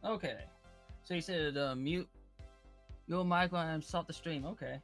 Okay. So you said mute your mic and start the stream. Okay.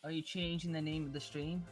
Are you changing the name of the stream?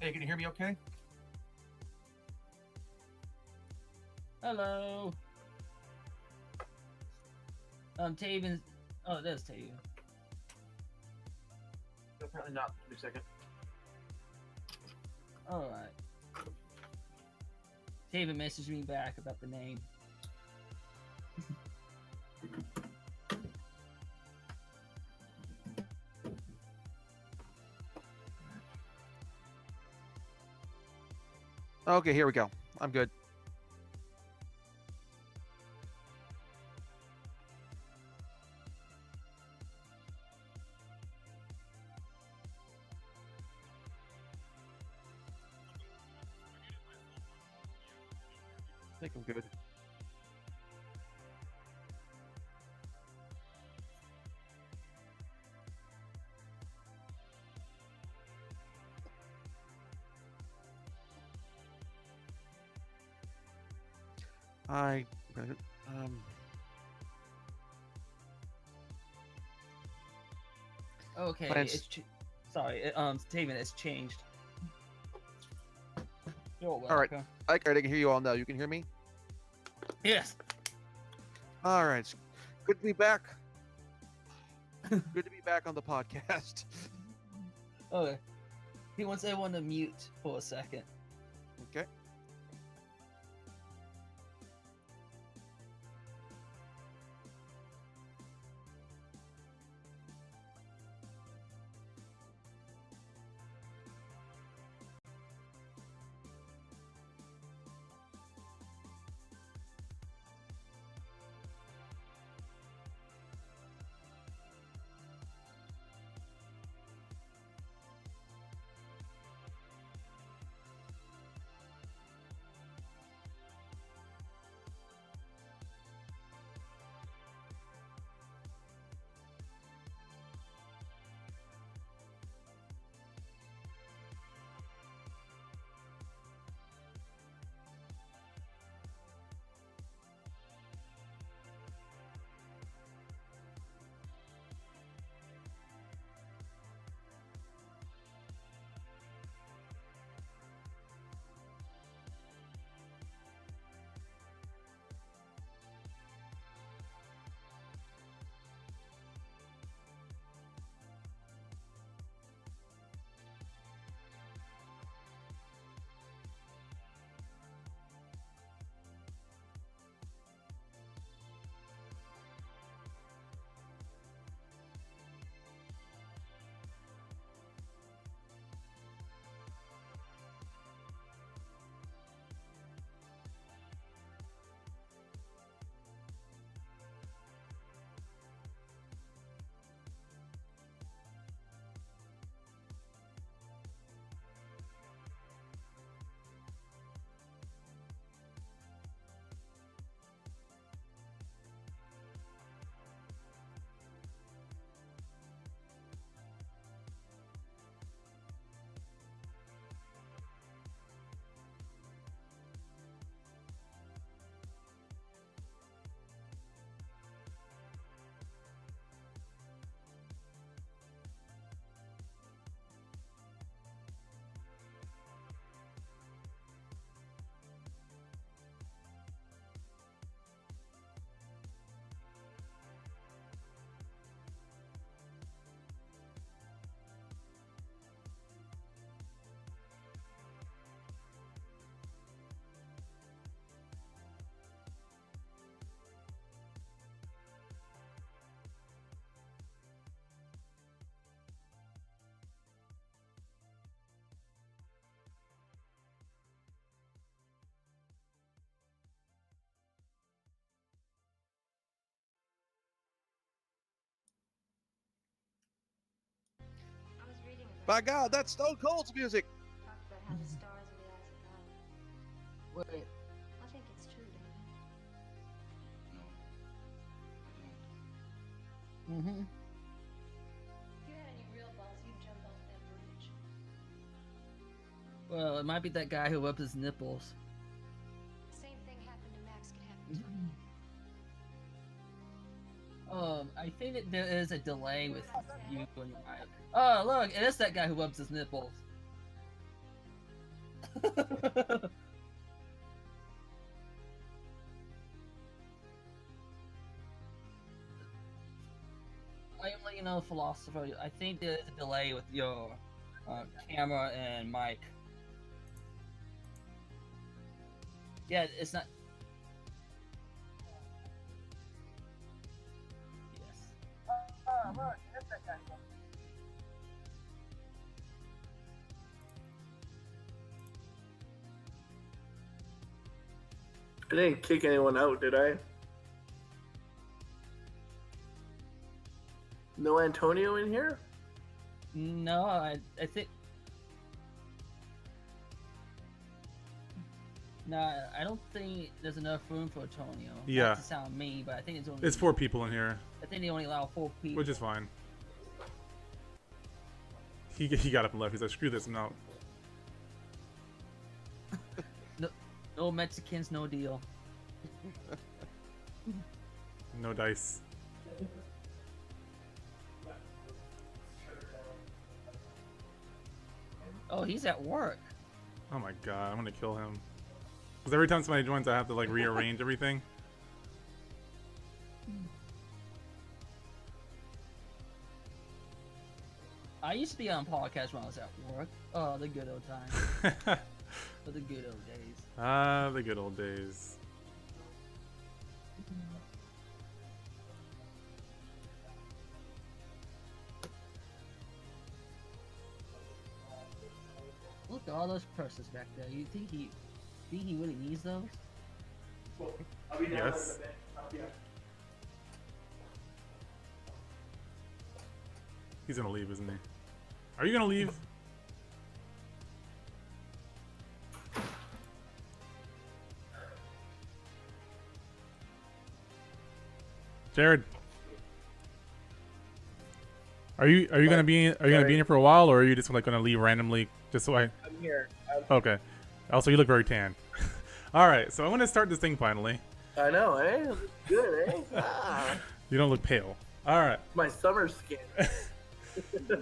Hey, can you hear me okay? Hello. Taven. Oh, there's Taven. Apparently not. Give me a second. Alright. Taven messaged me back about the name. Okay, here we go. I'm good. think I'm good. I Okay, plans. sorry, statement has changed. You're All right, welcome. I can hear you all now. You can hear me. Yes. All right, good to be back. Good to be back on the podcast. Okay. He wants everyone to mute for a second. Okay. I was reading about By God, that's Stone Cold's music. talked about how the stars are the eyes of God. Wait. I think it's true, don't you? No, I don't. Mm-hmm. If you had any real balls, you'd jump off that bridge. Well, it might be that guy who rubs his nipples. Same thing happened to Max could happen to me. I think that there is a delay with you and your mic. Oh, look, it is that guy who rubs his nipples. I am letting you know, philosopher. I think there is a delay with your camera and mic. Yeah, it's not. Yes. Oh, look, it is that guy. I didn't kick anyone out, did I? No Antonio in here? No, I think. No, I don't think there's enough room for Antonio. Yeah. Not to sound mean, but I think it's only. It's 4 people in here, I think they only allow 4 people. which is fine. He got up and left. He's like, screw this, I'm out. No Mexicans, no deal. No dice. Oh, he's at work. Oh my god, I'm gonna kill him. Because every time somebody joins, I have to like rearrange everything. I used to be on podcasts when I was at work. Oh, the good old times. For the good old days. Ah, the good old days. Look at all those purses back there. You think he really needs those? Yes. He's gonna leave, isn't he? Are you gonna leave? Jared, are you gonna be in here for a while, or are you just like gonna leave randomly just so I? I'm here. Okay. Also, you look very tan. All right, so I'm gonna start this thing finally. I know, eh? Good, eh? Ah, You don't look pale. All right. my summer skin.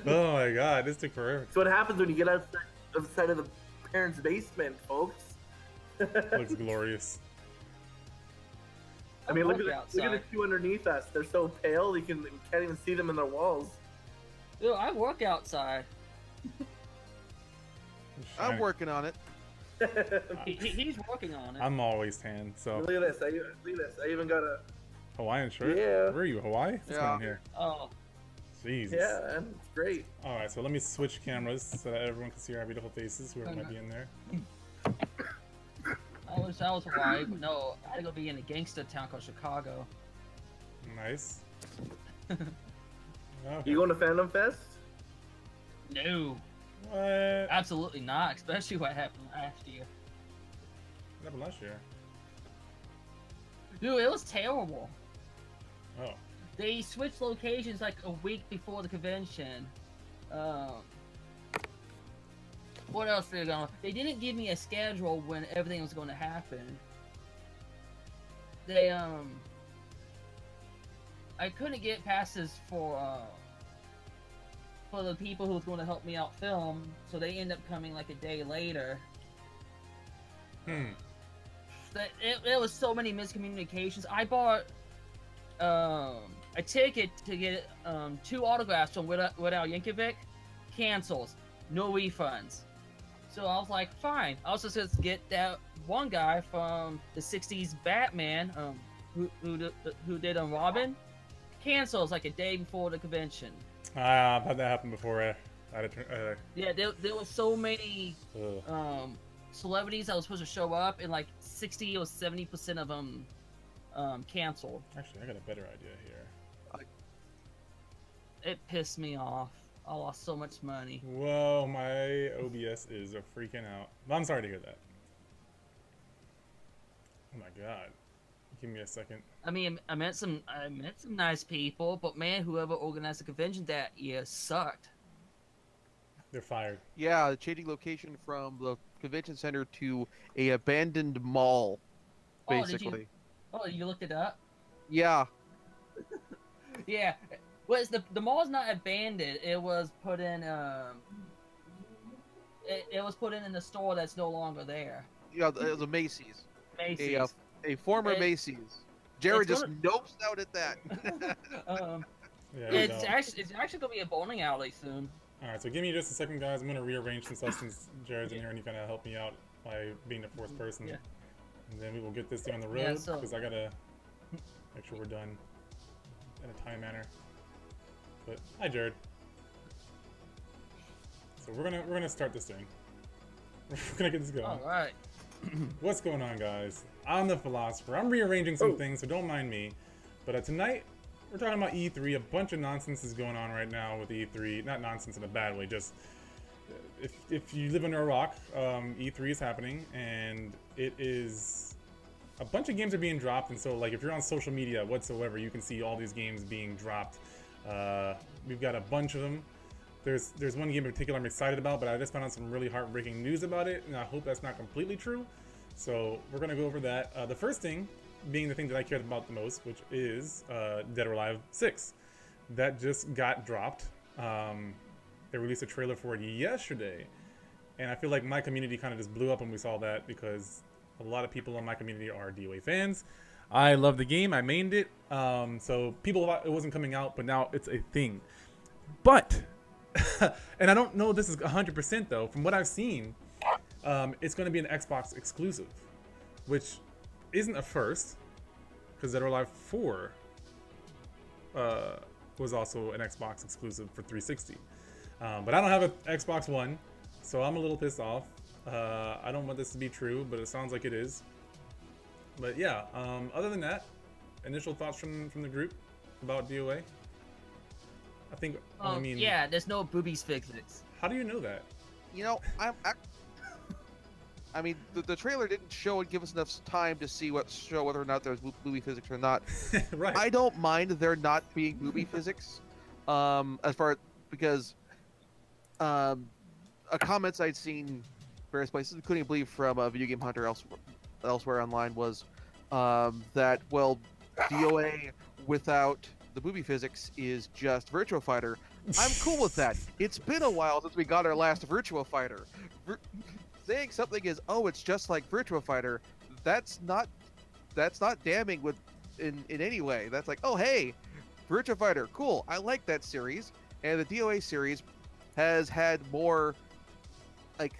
Oh my god, this took forever. That's what happens when you get outside of the parents' basement, folks. Looks glorious. I mean, look at work the outside. two underneath us. They're so pale, you can't even see them in their walls. Dude, I work outside. I'm working on it. He's working on it. I'm always tan, so Look at this. Look at this. I even got a. Hawaiian shirt. Yeah. Where are you, Hawaii? What's going on here? Oh, Jesus. Yeah, man, it's great. All right, so let me switch cameras so that everyone can see our beautiful faces. Whoever might be in there. I was Hawaii, but no, I had to go be in a gangster town called Chicago. Nice. You Okay. going to Fandom Fest? No, What? absolutely not. Especially what happened last year. What happened last year? Dude, it was terrible. Oh. They switched locations like a week before the convention. What else did they go? They didn't give me a schedule when everything was going to happen. They I couldn't get passes for the people who was going to help me out film, so they ended up coming like a day later. It was so many miscommunications. I bought a ticket to get 2 autographs from Without Yankovic. Cancels, no refunds. So I was like, fine. I was just gonna get that one guy from the '60s Batman, who did Robin. Cancels like a day before the convention. I've had that happen before. Yeah, there was so many Ugh. celebrities that was supposed to show up, and like 60 or 70% of them canceled. Actually, I got a better idea here. It pissed me off. I lost so much money. Whoa, my OBS is freaking out. I'm sorry to hear that. Oh my god. Give me a second. I mean, I met some nice people, but man, whoever organized the convention that year sucked. They're fired. Yeah, changing location from the convention center to a abandoned mall, Oh, did you- basically. Oh, you looked it up? Yeah. Yeah. Was the mall's not abandoned? It was put in. It was put in the store that's no longer there. Yeah, it was a Macy's. Macy's. A former It- Macy's. Jared it's just nopes out at that. Yeah, It's actually gonna be a bowling alley soon. Alright, so give me just a second, guys. I'm going to rearrange some stuff since Jared's in here and you kind of help me out by being the fourth person. Yeah. And then we will get this thing on the Yeah, road so- because I got to make sure we're done in a time manner. But, hi, Jared. So we're gonna start this thing. We're gonna get this going. All right. What's going on, guys? I'm the Philosopher. I'm rearranging some things, so don't mind me. But tonight, we're talking about E3. A bunch of nonsense is going on right now with E3. Not nonsense in a bad way, just if you live under a rock, E3 is happening, and it is a bunch of games are being dropped. And so, like, if you're on social media whatsoever, you can see all these games being dropped. We've got a bunch of them. There's one game in particular I'm excited about, but I just found out some really heartbreaking news about it, and I hope that's not completely true. So we're gonna go over that. The first thing being the thing that I cared about the most, which is Dead or Alive 6. That just got dropped. They released a trailer for it yesterday, and I feel like my community kind of just blew up when we saw that because a lot of people in my community are DOA fans. I love the game. I mained it. So people thought it wasn't coming out, but now it's a thing. But, and I don't know if this is 100% though, from what I've seen, it's going to be an Xbox exclusive, which isn't a first, because Dead or Alive 4 was also an Xbox exclusive for 360. But I don't have an Xbox One, so I'm a little pissed off. I don't want this to be true, but it sounds like it is. But yeah, other than that, initial thoughts from the group about DOA? I think, I mean... Yeah, there's no boobies physics. How do you know that? You know, I mean, the trailer didn't show and give us enough time to see whether or not there's booby physics or not. Right. I don't mind there not being booby physics, because comments I'd seen various places, including I believe from Video Game Hunter elsewhere online, was that, well, DOA without the booby physics is just Virtua Fighter. I'm cool with that. It's been a while since we got our last Virtua Fighter. Saying something is, oh, it's just like Virtua Fighter, that's not damning in any way. That's like, oh, hey, Virtua Fighter, cool. I like that series, and the DOA series has had more, like,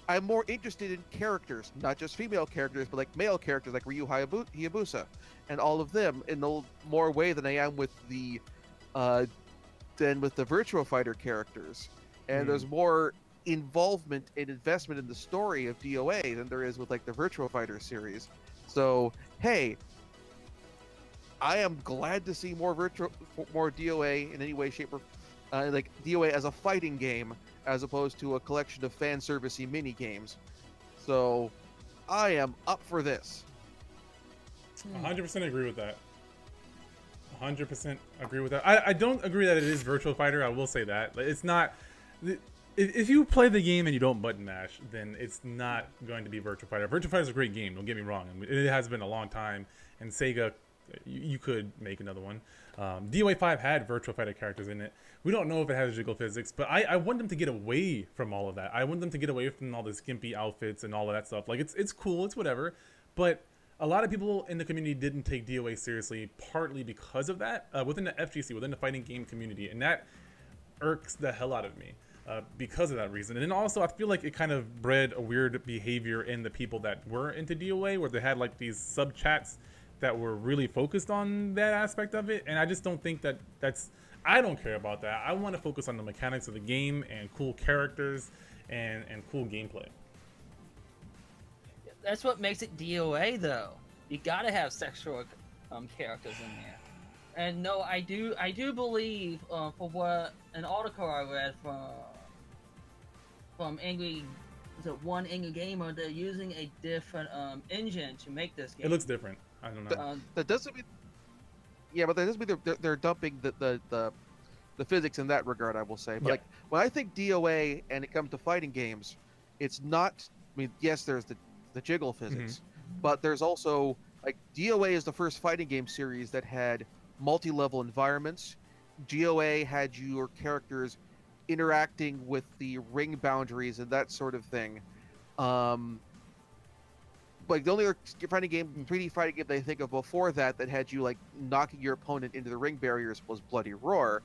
I'm more interested in characters, not just female characters, but like male characters like Ryu Hayabusa and all of them in a more way than I am with the Virtua Fighter characters. And there's more involvement and investment in the story of DOA than there is with like the Virtua Fighter series. So hey, I am glad to see more DOA in any way, shape, or like DOA as a fighting game as opposed to a collection of fan servicey mini games. So I am up for this. 100% agree with that. 100% agree with that. I don't agree that it is Virtua Fighter. I will say that it's not. If you play the game and you don't button mash, then it's not going to be Virtua Fighter. Virtua Fighter is a great game. Don't get me wrong. It has been a long time, and Sega, you could make another one. DOA 5 had Virtua Fighter characters in it. We don't know if it has jiggle physics, but I want them to get away from all of that. I want them to get away from all the skimpy outfits and all of that stuff. Like, it's cool, it's whatever, but a lot of people in the community didn't take DOA seriously, partly because of that, within the FGC, within the fighting game community, and that irks the hell out of me. Because of that reason. And then also I feel like it kind of bred a weird behavior in the people that were into DOA, where they had like these sub chats that were really focused on that aspect of it, and I just don't think I don't care about that. I want to focus on the mechanics of the game and cool characters and cool gameplay. That's what makes it DOA though. You gotta have sexual characters in there. And no, I do believe for what an article I read from One Angry Gamer, they're using a different engine to make this game. It looks different. I don't know. That doesn't mean, yeah, but that doesn't mean they're dumping the physics in that regard. I will say, but like when I think DOA and it comes to fighting games, it's not. I mean, yes, there's the jiggle physics, but there's also like DOA is the first fighting game series that had multi-level environments. DOA had your characters interacting with the ring boundaries and that sort of thing. Like the only other fighting game, 3D fighting game they think of before that had you like knocking your opponent into the ring barriers was Bloody Roar.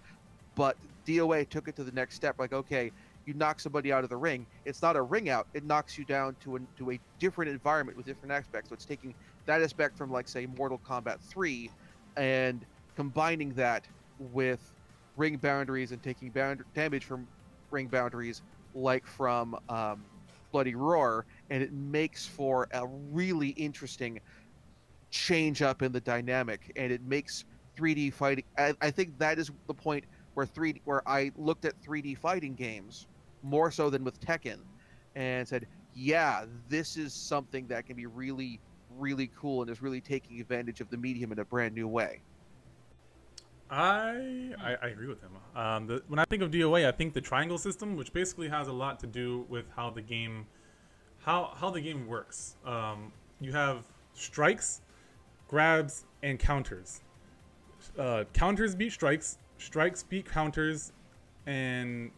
But DOA took it to the next step. Like, okay, you knock somebody out of the ring. It's not a ring out. It knocks you down to a different environment with different aspects. So it's taking that aspect from, like, say, Mortal Kombat 3 and combining that with ring boundaries and taking damage from ring boundaries, like from Bloody Roar, and it makes for a really interesting change up in the dynamic, and it makes 3D fighting. I think that is the point where I looked at 3D fighting games more so than with Tekken, and said, yeah, this is something that can be really, really cool and is really taking advantage of the medium in a brand new way. I agree with him. When I think of DOA, I think the triangle system, which basically has a lot to do with how the game works. You have strikes, grabs, and counters. Counters beat strikes, strikes beat counters, and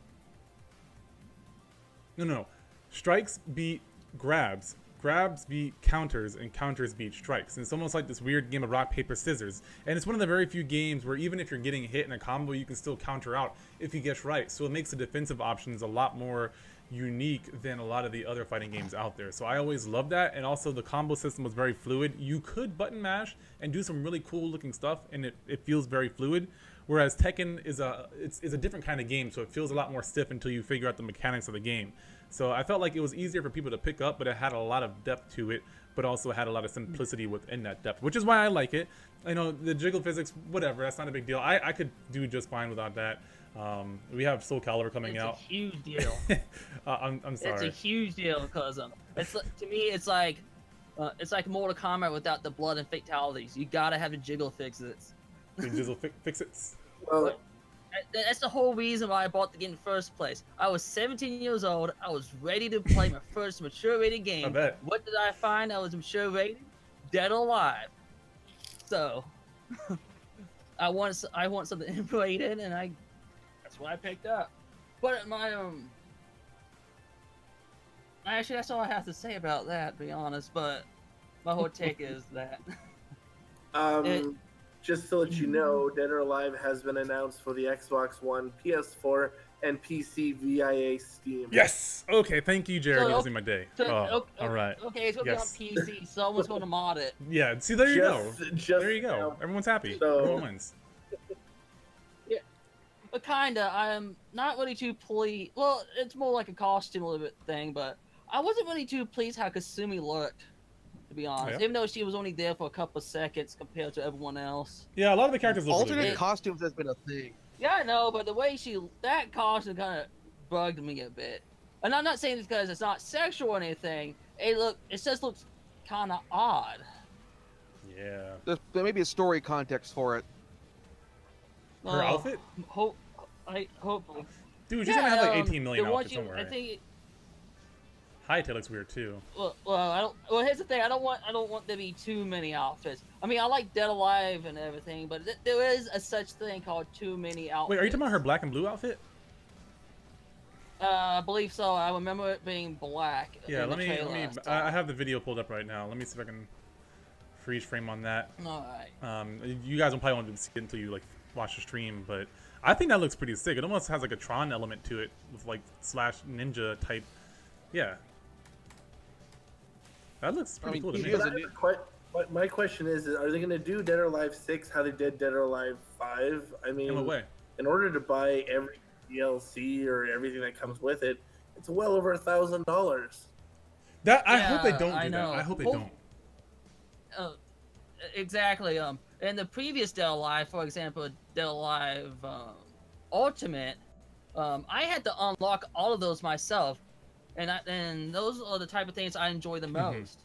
no. Strikes beat grabs, grabs beat counters, and counters beat strikes. And it's almost like this weird game of rock, paper, scissors. And it's one of the very few games where even if you're getting hit in a combo, you can still counter out if you guess right. So it makes the defensive options a lot more unique than a lot of the other fighting games out there. So I always loved that. And also the combo system was very fluid. You could button mash and do some really cool looking stuff, and it feels very fluid. Whereas Tekken is a different kind of game, so it feels a lot more stiff until you figure out the mechanics of the game. So I felt like it was easier for people to pick up, but it had a lot of depth to it, but also had a lot of simplicity within that depth, which is why I like it. I know the jiggle physics, whatever, that's not a big deal. I could do just fine without that. We have Soul Calibur coming out. It's a huge deal. I'm sorry. It's a huge deal because to me it's like Mortal Kombat without the blood and fatalities. You gotta have the jiggle fixes. The jiggle fix-its. Well, That's the whole reason why I bought the game in the first place. I was 17 years old. I was ready to play my first mature rated game. I bet. What did I find? I was mature rated, Dead or Alive. So I want something rated, and that's what I picked up. But actually, that's all I have to say about that, to be honest. But my whole take is that just to let you know, Dead or Alive has been announced for the Xbox One, PS4, and PC via Steam. Yes. Okay. Thank you, Jared. You're my day. All right. Okay, it's gonna be on PC. Someone's gonna mod it. Yeah. See, there you go. Just There you go. now. Everyone's happy. So- Everyone wins. Yeah, but kinda. I'm not really too pleased. Well, it's more like a costume a little bit thing, but I wasn't really too pleased how Kasumi looked, to be honest. Yeah? Even though she was only there for a couple of seconds compared to everyone else. Yeah, a lot of the characters look really Alternate good. costumes has been a thing. Yeah, I know, but the way that costume kind of bugged me a bit. And I'm not saying it's because it's not sexual or anything. It just looks kind of odd. Yeah. There may be a story context for it. Her outfit? Hopefully. Dude, she's gonna have like 18 million the one outfits. Don't worry. I think. Hytale looks weird too. Well, I don't. Well, here's the thing. I don't want there to be too many outfits. I mean, I like Dead Alive and everything, but there is a such thing called too many outfits. Wait, are you talking about her black and blue outfit? I believe so. I remember it being black. Yeah, in the let me. trailer last time. I have the video pulled up right now. Let me see if I can freeze frame on that. All right. You guys will probably want to see it until you like watch the stream, but I think that looks pretty sick. It almost has like a Tron element to it with like slash ninja type. Yeah. That looks pretty cool to me. My question is, are they going to do Dead or Alive 6 how they did Dead or Alive 5? I mean, In what way? in order to buy every DLC or everything that comes with it, it's well over $1,000. That I hope they Yeah, don't I do that. know. I hope they Hope- don't. Exactly. In the previous Dead Alive, for example, Dead Alive Ultimate, I had to unlock all of those myself, and those are the type of things I enjoy the most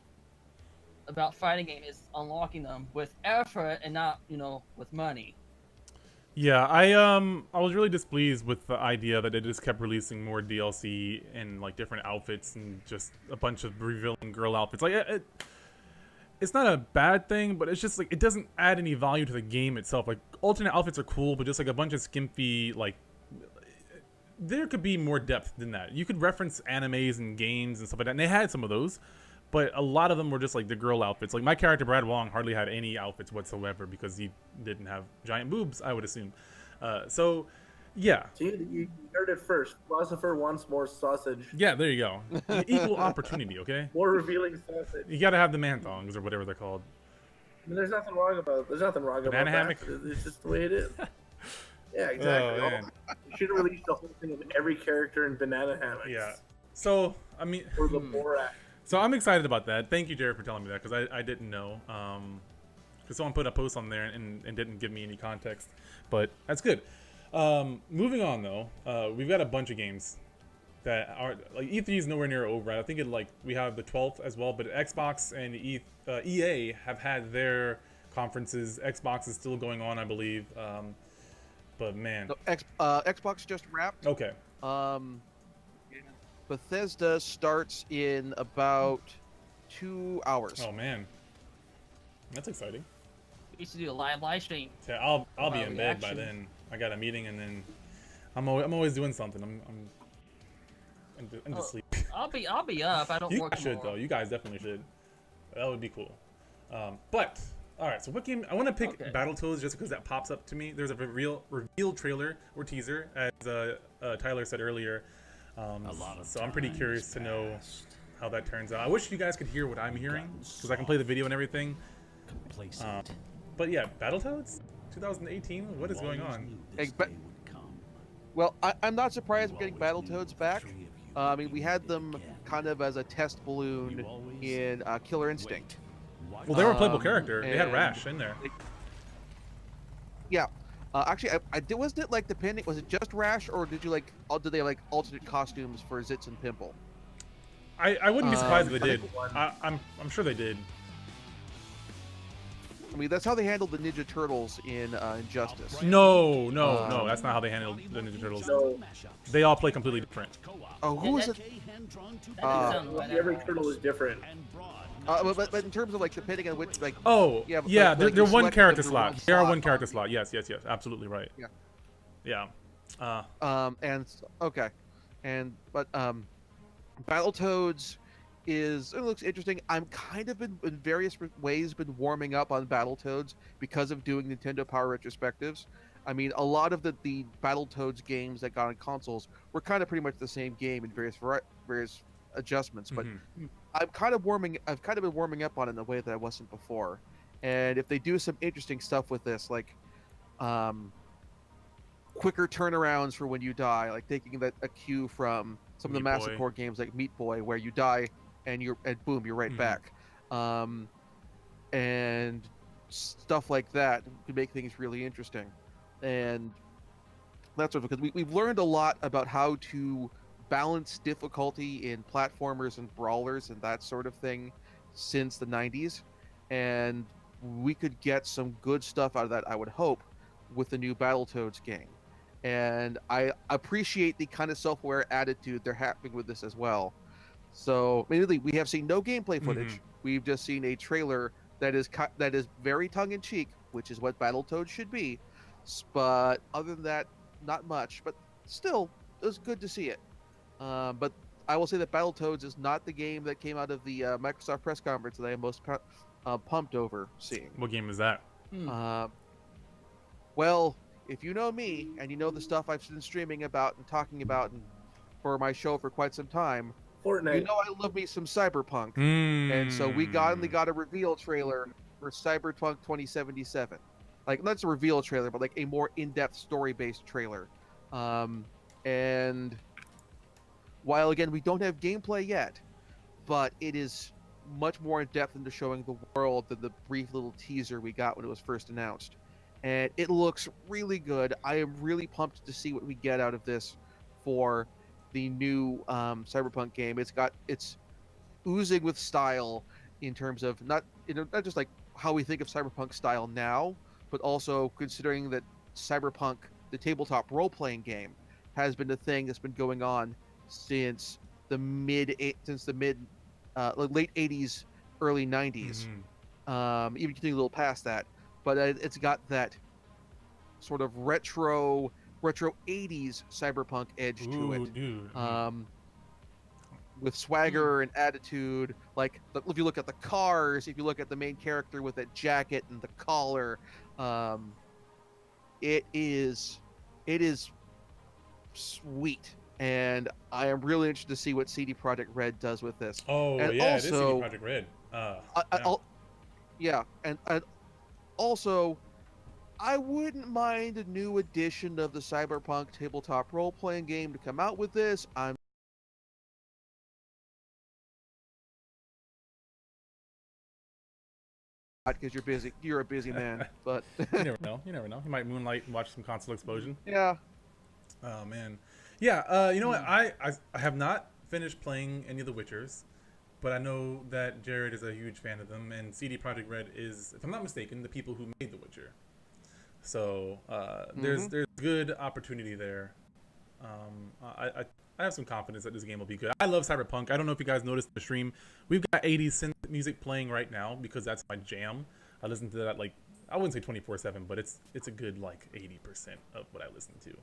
about fighting game is unlocking them with effort and not with money. Yeah, I was really displeased with the idea that they just kept releasing more DLC and like different outfits and just a bunch of revealing girl outfits. Like it's not a bad thing, but it's just like it doesn't add any value to the game itself. Like alternate outfits are cool, but just like a bunch of skimpy like there could be more depth than that. You could reference animes and games and stuff like that, and they had some of those, but a lot of them were just like the girl outfits. Like my character Brad Wong hardly had any outfits whatsoever because he didn't have giant boobs, I would assume. So yeah. See, you heard it first. Philosopher wants more sausage. Yeah, there you go. Equal opportunity, okay? More revealing sausage. You gotta have the man thongs or whatever they're called. I mean, there's nothing wrong about Banana hammock? that. It's just the way it is. Yeah, exactly. Oh, man. You should have released the whole thing of every character in banana hammocks. Yeah. So I mean, Or the Borat. so I'm excited about that. Thank you, Jared, for telling me that because I didn't know. Because someone put a post on there and didn't give me any context, but that's good. Moving on though, we've got a bunch of games that are like E3 is nowhere near over. I think we have the 12th as well, but Xbox and EA have had their conferences. Xbox is still going on, I believe. But man, No, Xbox just wrapped. okay. Bethesda starts in about 2 hours. Oh man, that's exciting. We used to do a live stream. So I'll be in bed by then. I got a meeting and then I'm always doing something. I'm just sleep. I'll be up. I don't You work guys should tomorrow. though. You guys definitely should. That would be cool. But all right. So what game? I want to pick Okay. Battletoads just because that pops up to me. There's a reveal trailer or teaser, as Tyler said earlier. So I'm pretty curious to know how that turns out. I wish you guys could hear what I'm hearing because I can play the video and everything. But yeah, Battletoads 2018. What is going on? Well, I'm not surprised we're getting Battletoads back. I mean, we had them kind of as a test balloon in Killer Instinct. Well, they were a playable character. They had and- Rash in there. Yeah. Actually, I did. Wasn't it like depending? Was it just Rash, or did you like? Did they like alternate costumes for Zitz and Pimple? I wouldn't be surprised if they I did. think one. I'm sure they did. I mean, that's how they handled the Ninja Turtles in Injustice. No, that's not how they handled the Ninja Turtles. So They all play completely different. Oh, who was it? That didn't Uh, sound right. every turtle is different. But in terms of like depending on which like. Oh, Yeah, yeah, but, they're, like, they're you one select character them, slot. they're They are one one slot. character slot. Yes, absolutely right. Yeah. Yeah. Okay, but Battletoads it looks interesting. I'm kind of in various ways been warming up on Battletoads because of doing Nintendo Power retrospectives. I mean, a lot of the Battletoads games that got on consoles were kind of pretty much the same game in various adjustments, but Mhm. I've kind of been warming up on it in a way that I wasn't before. And if they do some interesting stuff with this, like quicker turnarounds for when you die, like taking a cue from some of the Meat Master Boy. Core games like Meat Boy, where you die and boom, you're right Mhm. back. And stuff like that could make things really interesting. And that's sort of because we've learned a lot about how to balance difficulty in platformers and brawlers and that sort of thing since the 90s, and we could get some good stuff out of that, I would hope, with the new Battletoads game. And I appreciate the kind of self-aware attitude they're having with this as well. So immediately we have seen no gameplay footage. Mhm. We've just seen a trailer that is very tongue-in-cheek, which is what Battletoads should be. But other than that, not much. But still, it was good to see it. But I will say that Battletoads is not the game that came out of the Microsoft press conference that I am most pumped over seeing. What game is that? Well, if you know me and you know the stuff I've been streaming about and talking about for my show for quite some time, Fortnite. you know I love me some Cyberpunk. And so we Hmm. got a reveal trailer for Cyberpunk 2077. Like, not just a reveal trailer, but like a more in-depth story-based trailer. And while again we don't have gameplay yet, but it is much more in depth into showing the world than the brief little teaser we got when it was first announced. And it looks really good. I am really pumped to see what we get out of this for the new Cyberpunk game. It's oozing with style in terms of not just like how we think of Cyberpunk style now, but also considering that Cyberpunk, the tabletop role-playing game, has been a thing that's been going on since the late 80s, early 90s. Mhm. Even continuing a little past that, but it's got that sort of retro 80s cyberpunk edge to Ooh, it, dude. with swagger and attitude. Like, if you look at the cars, if you look at the main character with that jacket and the collar, it is sweet, and I am really interested to see what CD Projekt Red does with this. Oh and yeah, it is CD also- Projekt Red. And also, I wouldn't mind a new edition of the Cyberpunk tabletop role-playing game to come out with this. I'm because you're busy. You're a busy man, but You never know. You might moonlight and watch some console explosion. yeah. Oh man, Yeah, you know what? I have not finished playing any of the Witchers, but I know that Jared is a huge fan of them, and CD Projekt Red is, if I'm not mistaken, the people who made The Witcher. So there's good opportunity there. I have some confidence that this game will be good. I love Cyberpunk. I don't know if you guys noticed the stream. We've got 80s synth music playing right now because that's my jam. I listen to that like, I wouldn't say 24/7, but it's a good like 80% of what I listen to.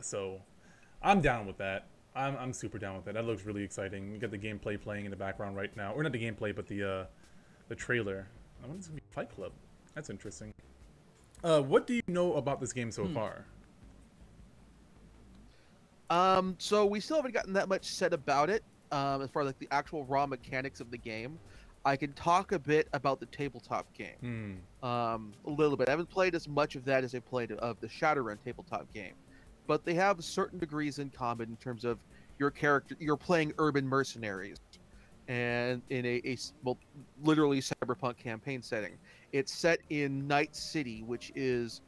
So I'm down with that. I'm super down with that. That looks really exciting. You got the gameplay playing in the background right now, or not the gameplay, but the trailer. I wonder if it's gonna be Fight Club. That's interesting. What do you know about this game so far? So we still haven't gotten that much said about it. As far as like the actual raw mechanics of the game, I can talk a bit about the tabletop game. A little bit. I haven't played as much of that as I played of the Shadowrun tabletop game, but they have certain degrees in common in terms of your character. You're playing urban mercenaries, and in well, literally cyberpunk campaign setting. It's set in Night City, which is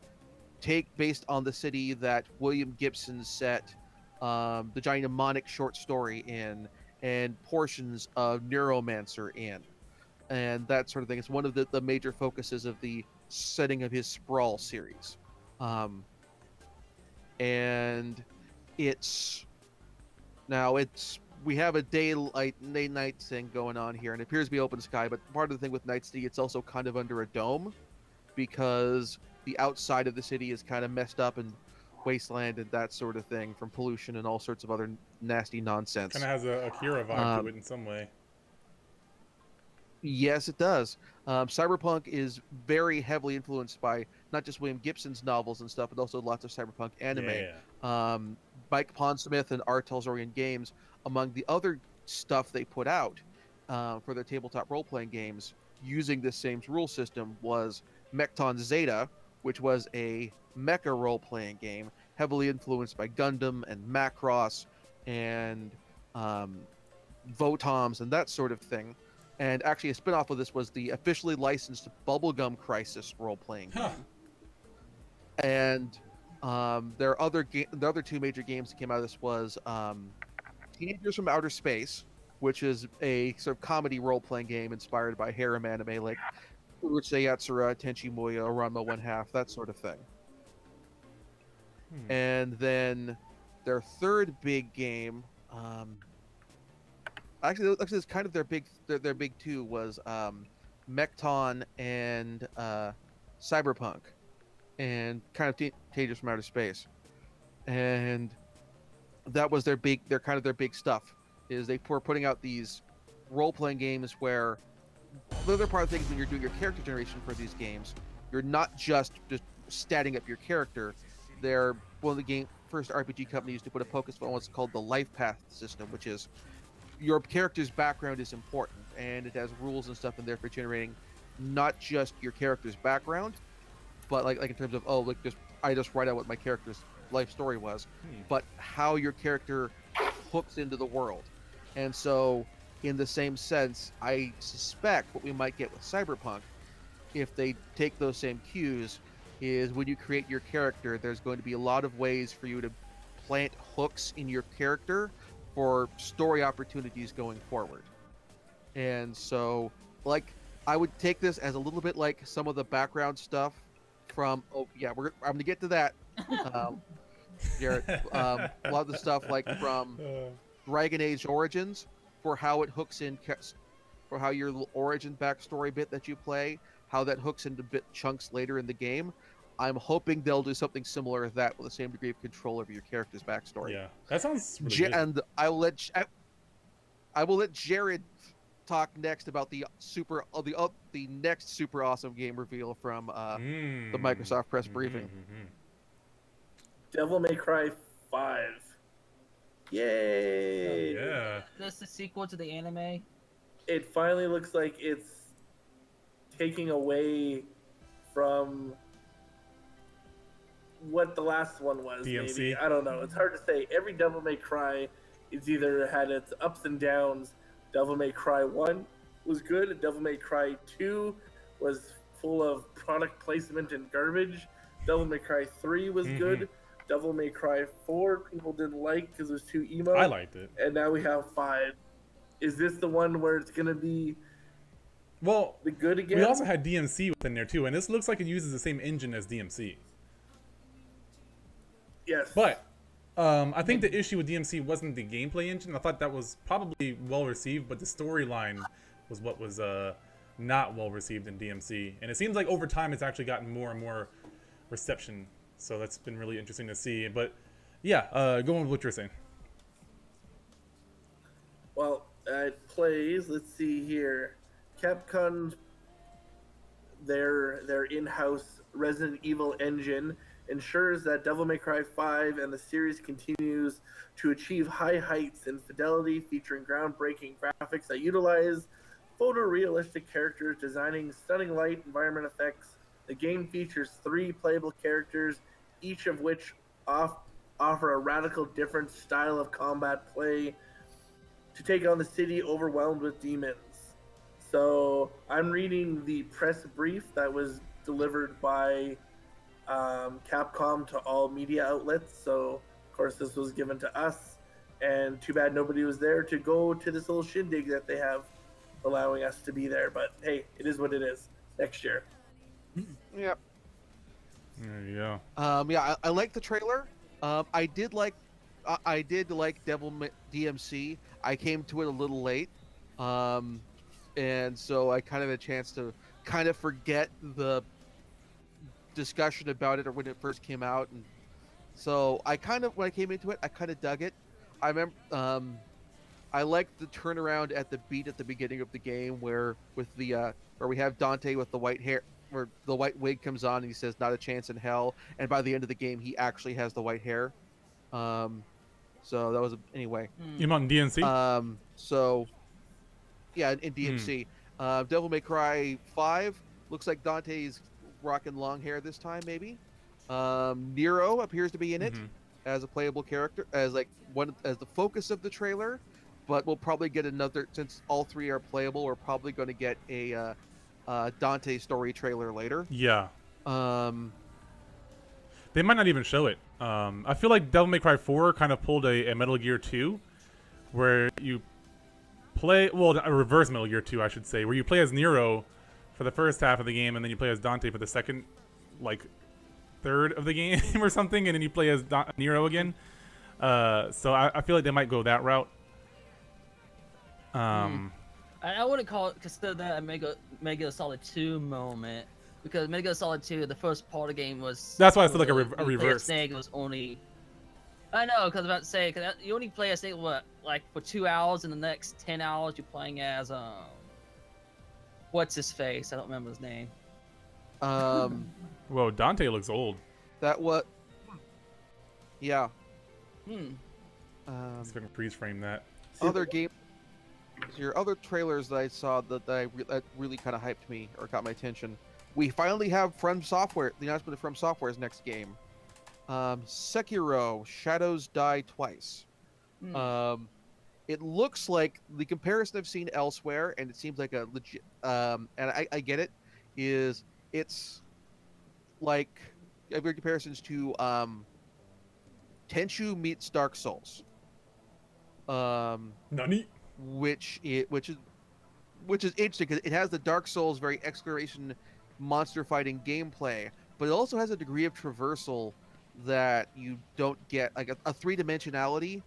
based on the city that William Gibson set the Giant Mnemonic short story in, and portions of Neuromancer in, and that sort of thing. It's one of the major focuses of the setting of his Sprawl series. And we have a day-night thing going on here, and it appears to be open sky, but part of the thing with Night City, it's also kind of under a dome, because the outside of the city is kind of messed up and wasteland and that sort of thing from pollution and all sorts of other nasty nonsense. Kind of has a Akira vibe to it in some way. Yes, it does. Cyberpunk is very heavily influenced by not just William Gibson's novels and stuff, but also lots of cyberpunk anime. Yeah. Mike Pondsmith and R. Talzorian Games, among the other stuff they put out for their tabletop role-playing games using this same rule system, was Mechton Zeta, which was a mecha role-playing game heavily influenced by Gundam and Macross and Votoms and that sort of thing. And actually a spin-off of this was the officially licensed Bubblegum Crisis role-playing game. And the other two major games that came out of this was Teenagers from Outer Space, which is a sort of comedy role-playing game inspired by harem anime like Urusei Yatsura, Tenchi Muyo, Ranma One Half, that sort of thing. And then their third big game, actually it's kind of their big two, was Mechton and Cyberpunk, and kind of Teenagers from Outer Space, and that was their big stuff. Is they were putting out these role-playing games where the other part of things when you're doing your character generation for these games, you're not just statting up your character. They're one of the first RPG companies to put a focus on what's called the life path system, which is your character's background is important, and it has rules and stuff in there for generating not just your character's background, but like in terms of I just write out what my character's life story was, but how your character hooks into the world. And so in the same sense, I suspect what we might get with Cyberpunk, if they take those same cues, is when you create your character, there's going to be a lot of ways for you to plant hooks in your character for story opportunities going forward. And so, like, I would take this as a little bit like some of the background stuff from, I'm going to get to that, Jared. A lot of the stuff like from Dragon Age Origins, for how it hooks in, for how your little origin backstory bit that you play, how that hooks into chunks later in the game. I'm hoping they'll do something similar to that with the same degree of control over your character's backstory. Yeah, that sounds really good. And I will let Jared talk next about the next super awesome game reveal from the Microsoft press briefing. Devil May Cry 5. Yay! Oh, yeah. This the sequel to the anime? It finally looks like it's taking away from what the last one was. DMC? Maybe. I don't know. It's hard to say. Every Devil May Cry it's either had its ups and downs. Devil May Cry 1 was good. Devil May Cry 2 was full of product placement and garbage. Devil May Cry 3 was good. Devil May Cry 4 people didn't like because it was too emo. I liked it. And now we have 5. Is this the one where it's going to be Well, the good again? we also had DMC within there too, and this looks like it uses the same engine as DMC. Yes. But I think the issue with DMC wasn't the gameplay engine. I thought that was probably well received, but the storyline was what was not well received in DMC. And it seems like over time it's actually gotten more and more reception. So that's been really interesting to see. But yeah, go on with what you're saying. Well, it plays. Let's see here. Capcom, their in-house Resident Evil engine ensures that Devil May Cry 5 and the series continues to achieve high heights in fidelity, featuring groundbreaking graphics that utilize photorealistic characters, designing stunning light environment effects. The game features 3 playable characters, each of which offer a radical different style of combat play to take on the city overwhelmed with demons. So I'm reading the press brief that was delivered by Capcom to all media outlets. So of course this was given to us, and too bad nobody was there to go to this little shindig that they have, allowing us to be there. But hey, it is what it is. Next year. Yep. There you go. I like the trailer. I did like DMC. I came to it a little late, and so I kind of had a chance to kind of forget the discussion about it or when it first came out, and so when I came into it, I kind of dug it. I remember I liked the turnaround at the beat at the beginning of the game where we have Dante with the white hair, where the white wig comes on and he says "not a chance in hell," and by the end of the game he actually has the white hair. So that was anyway. You meant in DMC? So yeah, in DMC, Devil May Cry 5 looks like Dante's rocking long hair this time, maybe. Nero appears to be in it as a playable character, as the focus of the trailer. But we'll probably get another, since all 3 are playable. We're probably going to get a Dante story trailer later. Yeah. They might not even show it. I feel like Devil May Cry 4 kind of pulled a Metal Gear 2, where you play, well, a reverse Metal Gear 2, I should say, where you play as Nero for the first half of the game, and then you play as Dante for the second, third of the game or something, and then you play as Nero again. So I feel like they might go that route. I wouldn't consider that a Metal Solid 2 moment, because Metal Solid 2, the first part of the game was. That's why I said like a you play reverse. as Snake was only. I know, because I was about to say, cause you only play as Snake for 2 hours, and the next 10 hours you're playing as what's his face? I don't remember his name. Whoa, Dante looks old. That what? Yeah. Let's go and freeze frame that. Other game. Your other trailers that I saw that really kind of hyped me or got my attention. We finally have the announcement of From Software's next game. Sekiro: Shadows Die Twice. It looks like the comparison I've seen elsewhere, and it seems like a legit. And I get it. It's like I've heard comparisons to Tenchu meets Dark Souls. Nani? Which is interesting because it has the Dark Souls very exploration, monster fighting gameplay, but it also has a degree of traversal that you don't get, like a 3-dimensionality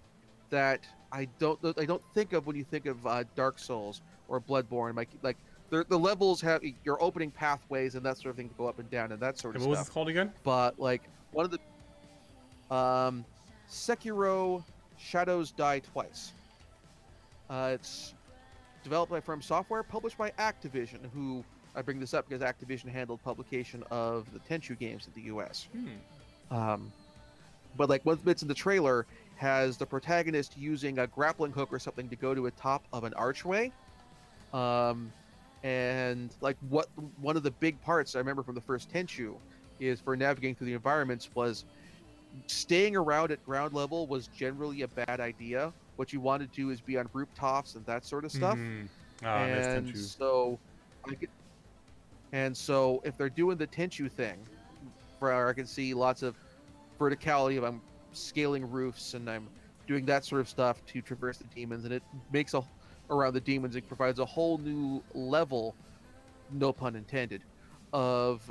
that I don't think of when you think of Dark Souls or Bloodborne. Like the levels have your opening pathways and that sort of thing to go up and down and that sort of stuff. What was this called again? But like one of the Sekiro: Shadows Die Twice. It's developed by From Software, published by Activision, who, I bring this up because Activision handled publication of the Tenchu games in the US. But like one of the bits in the trailer has the protagonist using a grappling hook or something to go to the top of an archway. And like one of the big parts I remember from the first Tenchu is for navigating through the environments was staying around at ground level was generally a bad idea. What you want to do is be on rooftops and that sort of stuff. And so if they're doing the Tenchu thing, where I can see lots of verticality of I'm scaling roofs and I'm doing that sort of stuff to traverse the demons, and it makes around the demons. It provides a whole new level, no pun intended, of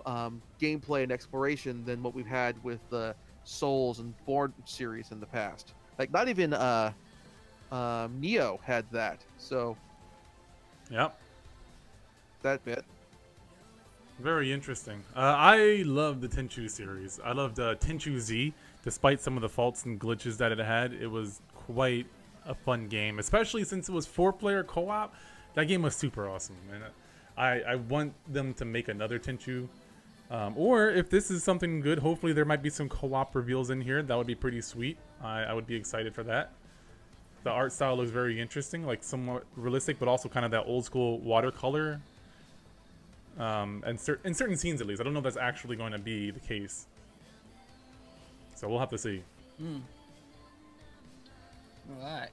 gameplay and exploration than what we've had with the Souls and Born series in the past. Like not even Neo had that. So Yep. that bit. Very interesting. I love the Tenchu series. I loved Tenchu Z, despite some of the faults and glitches that it had. It was quite a fun game, especially since it was 4-player co-op. That game was super awesome, and I want them to make another Tenchu. Or if this is something good, hopefully there might be some co-op reveals in here. That would be pretty sweet. I would be excited for that. The art style looks very interesting, like somewhat realistic, but also kind of that old school watercolor. And in certain scenes at least. I don't know if that's actually going to be the case. So we'll have to see. Alright.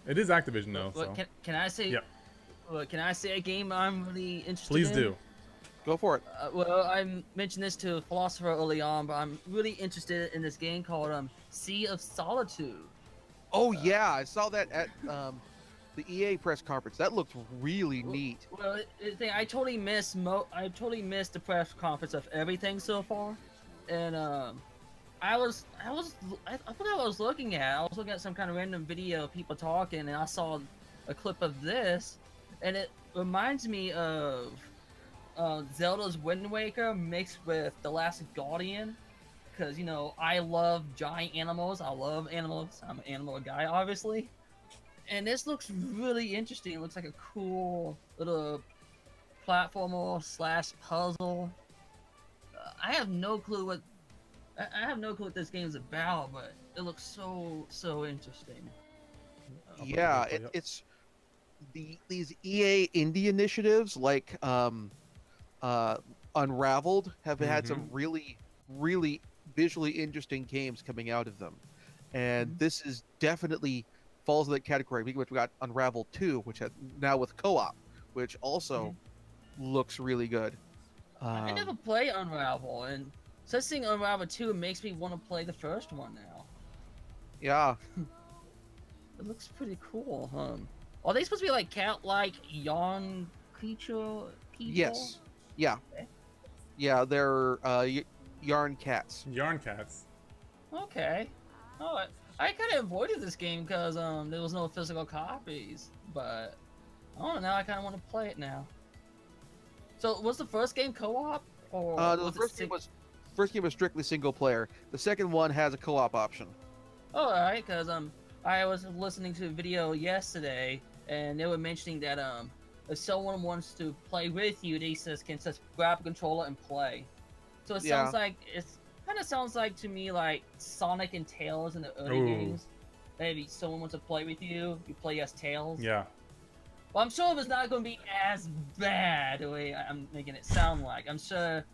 It is Activision though. Well, So. can I say? Yeah. Well, can I say a game I'm really interested Please in? do. Go for it. Well, I mentioned this to Philosopher early on, but I'm really interested in this game called Sea of Solitude. Oh yeah, I saw that at the EA press conference. That looked really neat. Well, I totally missed the press conference of everything so far, and I forgot what I was looking at. I was looking at some kind of random video of people talking, and I saw a clip of this, and it reminds me of Zelda's Wind Waker mixed with The Last Guardian, because I love giant animals. I love animals. I'm an animal guy, obviously. And this looks really interesting. It looks like a cool little platformer / puzzle. I have no clue what this game is about, but it looks so interesting. Yeah, it's these EA indie initiatives like Unraveled have had some really visually interesting games coming out of them, and this is definitely falls in that category. We've got Unravel 2, which has now with co-op, which also looks really good. I never played Unravel, and such seeing Unravel 2 makes me want to play the first one now. Yeah. It looks pretty cool, Are they supposed to be like cat-like yarn creature people? Yes. Yeah. Okay. Yeah, they're yarn cats. Yarn cats. Okay. Oh, I kind of avoided this game because there was no physical copies, but I don't know. Now I kind of want to play it now. So was the first game co-op or The first game was strictly single player. The second one has a co-op option. Oh, alright, because I was listening to a video yesterday, and they were mentioning that if someone wants to play with you, they can just grab a controller and play. So it sounds like kind of sounds like to me like Sonic and Tails in the early games. Maybe someone wants to play with you, you play as Tails. Yeah. Well, I'm sure it's not going to be as bad the way I'm making it sound like. I'm sure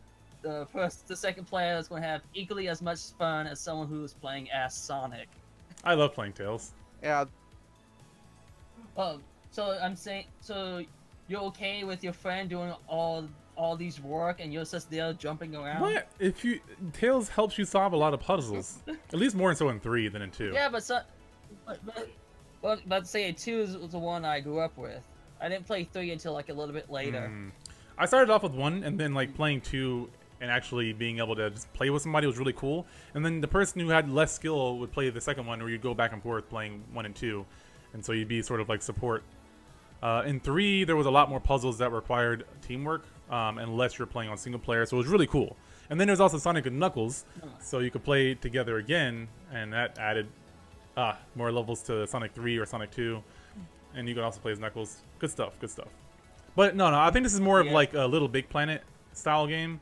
the second player is going to have equally as much fun as someone who is playing as Sonic. I love playing Tails. Yeah. So I'm saying, so you're okay with your friend doing all these work and you're just there jumping around? What? Tails helps you solve a lot of puzzles. At least more so in 3 than in 2. Yeah, but say 2 is the one I grew up with. I didn't play 3 until like a little bit later. I started off with 1, and then like playing 2 and actually being able to just play with somebody was really cool. And then the person who had less skill would play the second one, where you'd go back and forth playing 1 and 2, and so you'd be sort of like support. In 3, there was a lot more puzzles that required teamwork, unless you're playing on single player, so it was really cool. And then there's also Sonic and Knuckles, so you could play together again, and that added more levels to Sonic 3 or Sonic 2, and you could also play as Knuckles. Good stuff, good stuff. But no, I think this is more of like a Little Big Planet style game.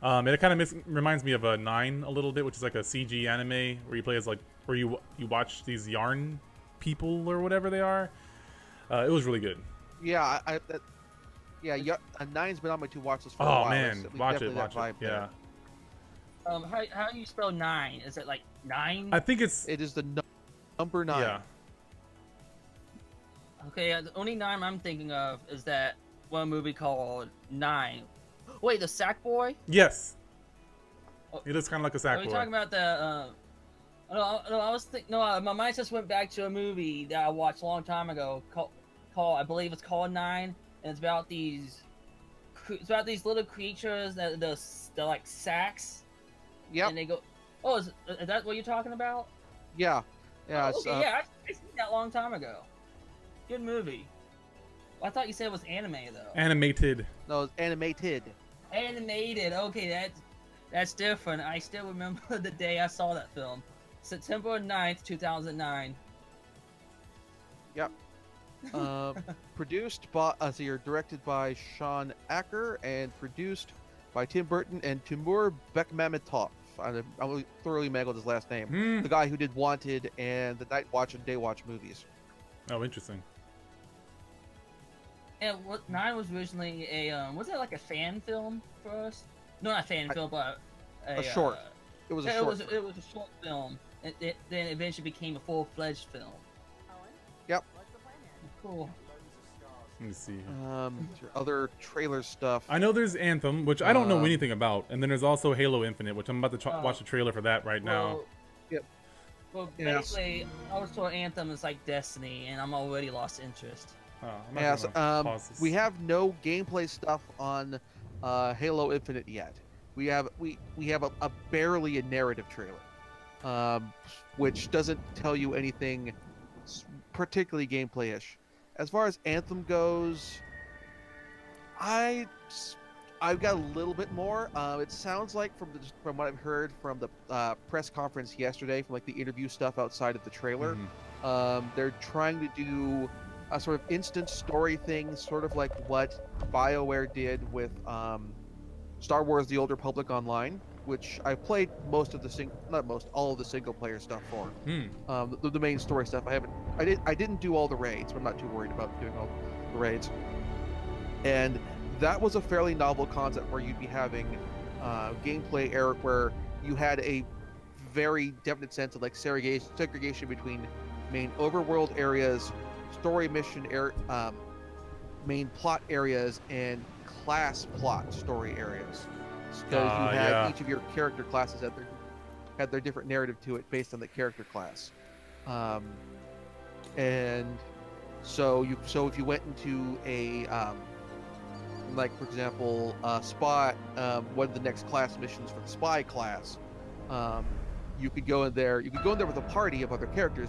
It kind of reminds me of a 9 a little bit, which is like a CG anime where you play as where you watch these yarn people or whatever they are. It was really good. Yeah, a 9's been on my to-watch list for a while. Oh man, watch it. Yeah. How do you spell 9? Is it like 9? I think it is the number 9. Yeah. Okay, the only 9 I'm thinking of is that one movie called 9. Wait, the Sackboy? Yes. He looks kind of like a Are sack you boy. talking about the? No, I was thinking. No, my mind just went back to a movie that I watched a long time ago. Called I believe it's called Nine, and it's about these. It's about these little creatures that they're like sacks. Yep. And they go. Oh, is that what you're talking about? Yeah. Yeah. Oh, It's, okay, yeah, I seen that a long time ago. Good movie. Well, I thought you said it was anime though. Animated. No, it's animated. Animated. Okay, that's different. I still remember the day I saw that film. September 9th, 2009. Yep. Produced by, so you're directed by Sean Acker and produced by Tim Burton and Timur Bekmambetov. I thoroughly mangled his last name. The guy who did Wanted and the Night Watch and Day Watch movies. Oh, interesting. And what Nine was originally was it like a fan film for us? No, not fan film, but A short. It was a short. It was a short film. It then eventually became a full-fledged film. Yep. Cool. Let me see. Your other trailer stuff. I know there's Anthem, which I don't know anything about, and then there's also Halo Infinite, which I'm about to watch the trailer for that right now. Yep. Well, Yes. basically, I was told Anthem is like Destiny, and I'm already lost interest. Oh, I'm not Yes. gonna pause this. We have no gameplay stuff on Halo Infinite yet. We have a barely a narrative trailer, which doesn't tell you anything particularly gameplay-ish. As far as Anthem goes, I've got a little bit more. It sounds like from what I've heard from the press conference yesterday, from like the interview stuff outside of the trailer, they're trying to do a sort of instant story thing, sort of like what BioWare did with Star Wars: The Old Republic Online, which I played all of the single player stuff for. The main story stuff I didn't do all the raids, but I'm not too worried about doing all the raids. And that was a fairly novel concept where you'd be having gameplay error where you had a very definite sense of like segregation between main overworld areas, story mission main plot areas, and class plot story areas. Because you had each of your character classes had their different narrative to it based on the character class. And so if you went into a like for example spy, one of the next class missions for the spy class, you could go in there with a party of other characters,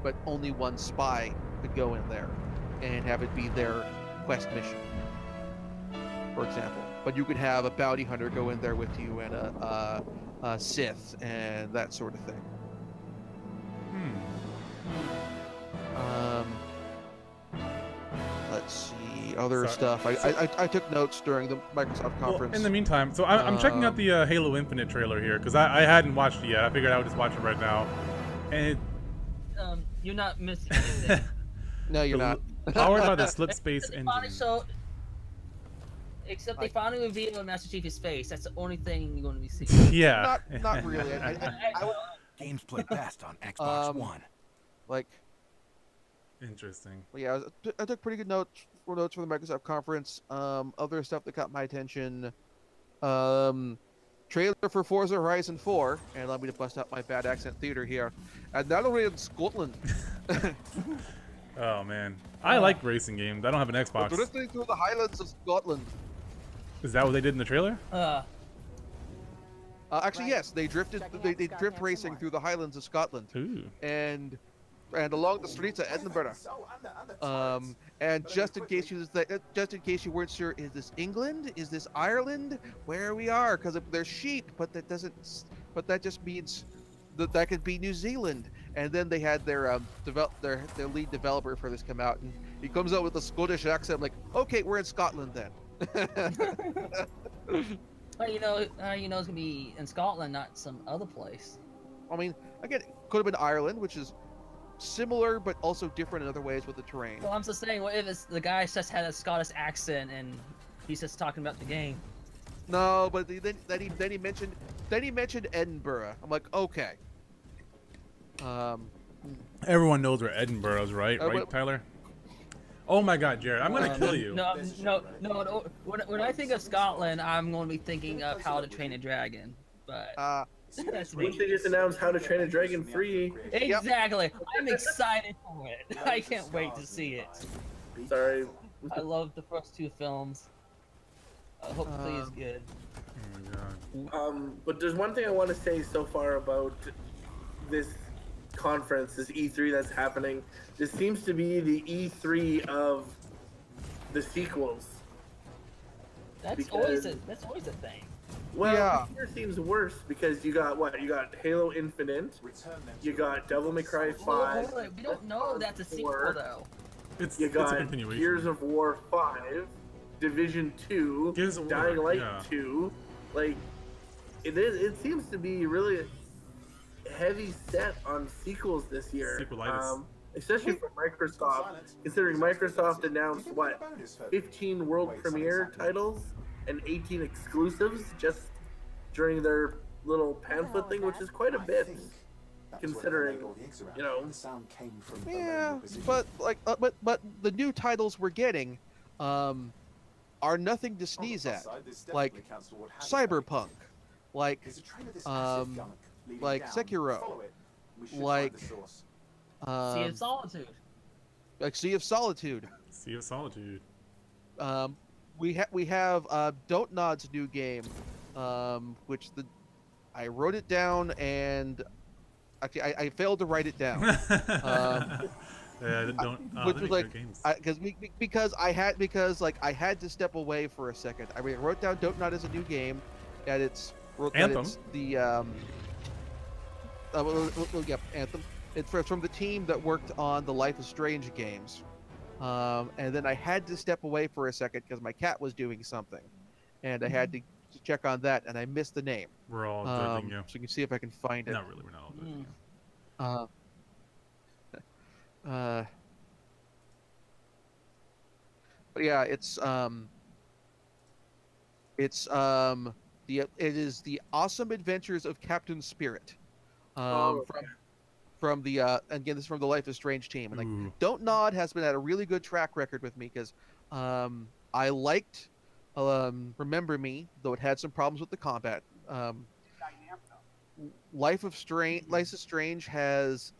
but only one spy could go in there and have it be their quest mission, for example. But you could have a bounty hunter go in there with you and a Sith and that sort of thing. Let's see other stuff. I took notes during the Microsoft conference. Well, in the meantime, so I'm checking out the Halo Infinite trailer here because I hadn't watched it yet. I figured I would just watch it right now. And you're not missing anything. No, you're not. Powered by the Slip Space engine. Except they finally revealed Master Chief's face. That's the only thing you're going to be seeing. Yeah. Not really. Games play best on Xbox One. Like. Interesting. Well, yeah, I took pretty good notes for the Microsoft conference. Other stuff that caught my attention. Trailer for Forza Horizon 4, and allow me to bust out my bad accent theater here. And not only in Scotland. Oh man, I like racing games. I don't have an Xbox. Drifting through the Highlands of Scotland. Is that what they did in the trailer? Actually, yes, they drifted. They drift racing through the Highlands of Scotland. Ooh. And along the streets of Edinburgh. And just in case you weren't sure, is this England? Is this Ireland? Where we are? Because there's sheep, but that doesn't. But that just means that could be New Zealand. And then they had their lead developer for this come out, and he comes out with a Scottish accent. I'm like, okay, we're in Scotland then. Well, you know it's gonna be in Scotland, not some other place. I mean, again, it could have been Ireland, which is similar but also different in other ways with the terrain. Well, I'm just saying, what if it's the guy just had a Scottish accent and he's just talking about the game? No, but then he mentioned Edinburgh. I'm like, okay. Everyone knows where Edinburgh is, right? Right, Tyler? Oh my God, Jared, I'm gonna kill you. No. When I think of Scotland, I'm going to be thinking of How to Train a Dragon. but that's Once me. they just announced How to Train a Dragon 3. Exactly. I'm excited for it. I can't wait to see it. Sorry. I love the first two films. Hopefully it's good. Oh my god. But there's one thing I want to say so far about this conference, this E3 that's happening. This seems to be the E3 of the sequels. That's always a thing. Well, Yeah. here seems worse because you got what? You got Halo Infinite. You got Devil May Cry 5. Hold on, we don't know that's a sequel though. It's You a got continuation. Gears of War 5, Division 2, Gears of War, Dying Light yeah. 2. Like, it seems to be really heavy set on sequels this year. Sequelitis. Especially for Microsoft, considering Microsoft announced, what, 15 world premiere titles and 18 exclusives just during their little pamphlet thing, which is quite a bit, considering, you know. Yeah, but but the new titles we're getting are nothing to sneeze at. Like Cyberpunk, like Sekiro, like Sea of Solitude. Sea of Solitude. Sea of Solitude. We have Don't Nod's new game, which I wrote it down and actually I failed to write it down. Yeah, don't. Which was like, because I had to step away for a second. I wrote down Don't Nod as a new game, and it's Anthem. It's the Anthem. It's from the team that worked on the Life is Strange games. And then I had to step away for a second because my cat was doing something, and I had to check on that, and I missed the name. We're all judging you. So you can see if I can find it. Not really. We're not all judging you. But yeah, it is the Awesome Adventures of Captain Spirit. From the again, this is from the Life is Strange team, and like Ooh. Don't Nod has been at a really good track record with me because I liked Remember Me, though it had some problems with the combat. Life is Strange has